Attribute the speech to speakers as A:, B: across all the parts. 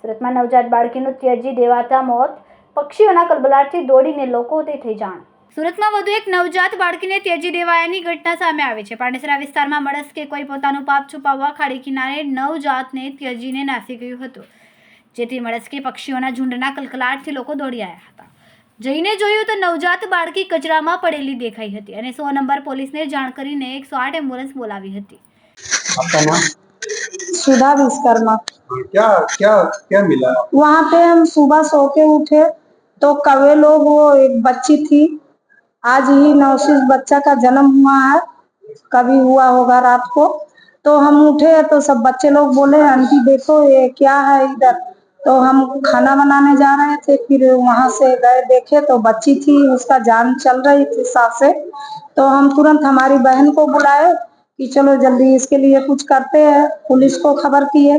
A: સુરતમાં નવજાત બાળકીનું ત્યજી દેવાતા મોત, પક્ષીઓના કલબલાટથી દોડીને લોકો તે થઈ જાણ। સુરતમાં વધુ એક નવજાત બાળકીને ત્યજી દેવાયાની ઘટના સામે આવી છે। પાંડેસરા વિસ્તારમાં મળસ્કે કોઈ પોતાનું પાપ છુપાવવા ખાડી કિનારે નવજાતને ત્યજીને નાસી ગયું હતું, જેથી મળસ્કે પક્ષીઓના ઝુંડના કલકલાટથી લોકો દોડી આવ્યા હતા। જઈને જોયું તો નવજાત બાળકી કચરામાં પડેલી દેખાઈ હતી અને 100 નંબર પોલીસને જાણ કરીને 108 એમ્બ્યુલન્સ બોલાવી હતી।
B: आपका नाम?
C: सुधा विश्वकर्मा।
B: क्या क्या क्या मिला?
C: वहाँ पे हम सुबह सो के उठे तो कौवे लोग, वो एक बच्ची थी, आज ही नवशीष बच्चा का जन्म हुआ है, कभी हुआ होगा रात को। तो हम उठे तो सब बच्चे लोग बोले आंटी देखो ये क्या है इधर। तो हम खाना बनाने जा रहे थे, फिर वहाँ से गए देखे तो बच्ची थी, उसका जान चल रही थी सांस से। तो हम तुरंत हमारी बहन को बुलाए कि चलो जल्दी इसके लिए कुछ करते हैं। पुलिस को खबर किए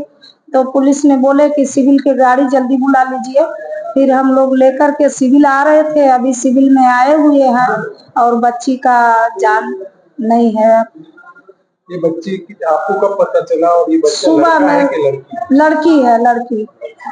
C: तो पुलिस ने बोले कि सिविल की गाड़ी जल्दी बुला लीजिए। फिर हम लोग लेकर के सिविल आ रहे थे, अभी सिविल में आए हुए हैं और बच्ची का जान नहीं है।
B: ये बच्ची की आपको कब पता चला और ये बच्चा
C: सुबह
B: लड़का है
C: में
B: कि लड़की?
C: लड़की है, लड़की।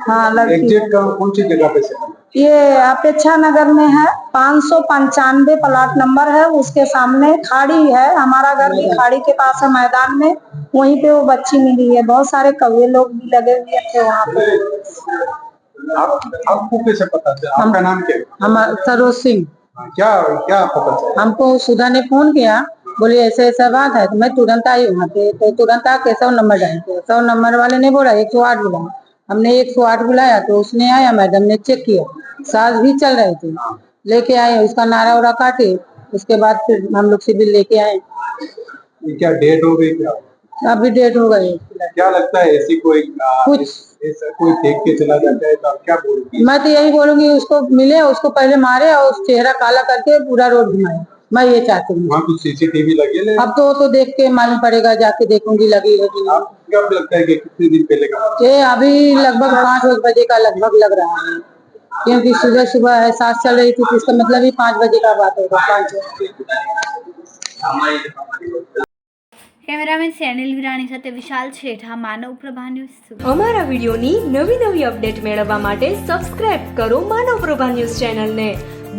C: हाँ लड़की।
B: एग्जैक्ट कौन सी जगह पे से?
C: ये अपेक्षा नगर में है, 595 प्लाट नंबर है, उसके सामने खाड़ी है। हमारा घर भी खाड़ी के पास है, मैदान में, वहीं पे वो बच्ची मिली है। बहुत सारे कौवे लोग भी लगे हुए थे वहाँ पे।
B: आपको कैसे पता चला? आपका नाम क्या है?
C: हम सरोज सिंह।
B: क्या क्या पता चला?
C: हमको सुधा ने फोन किया, बोली ऐसे ऐसा बात है, तो मैं तुरंत आई वहाँ पे। तो तुरंत आके 100 नंबर डाले। 100 नंबर वाले ने बोला 108 बुलाया। हमने 108 बुलाया तो उसने आया, मैडम ने चेक किया, सांस भी चल रही थी, लेके आए, उसका नारा वारा काटे। उसके बाद फिर हम लोग सिविल लेके आए।
B: ये क्या डेट हो गई क्या?
C: अभी डेट हो गई।
B: क्या लगता है ऐसी कोई
C: कुछ
B: ऐसा कोई देख के चला जाता है तो आप क्या बोलोगे?
C: मैं तो यही बोलूंगी, उसको मिले, उसको पहले मारे और उस चेहरा काला करके पूरा रोड घुमाए। मैं ये चाहती हूँ।
B: वहाँ कुछ सीसीटीवी लगे ले?
C: अब तो देख के मालूम पड़ेगा, जाके देखूंगी लगी है कि नहीं।
B: आपको क्या लगता है कि कितने दिन पहले का?
C: ये अभी लगभग 5 बजे का लगभग लग रहा है, क्योंकि सुबह सुबह है, सांस चल रही थी, तो इसका मतलब ही 5 बजे का बात होगा। 5 बजे।
A: કેમેરામેન સેનિલ વિરાણી સાથે વિશાલ છેઠા, માનવ પ્રભા ન્યૂઝ।
D: અમારા વિડિયોની નવી નવી અપડેટ મેળવવા માટે સબસ્ક્રાઇબ કરો માનવ પ્રભા ન્યૂઝ ચેનલને,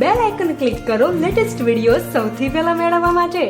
D: બેલ આઇકન ક્લિક કરો લેટેસ્ટ વિડિયો સૌથી પહેલા મેળવવા માટે।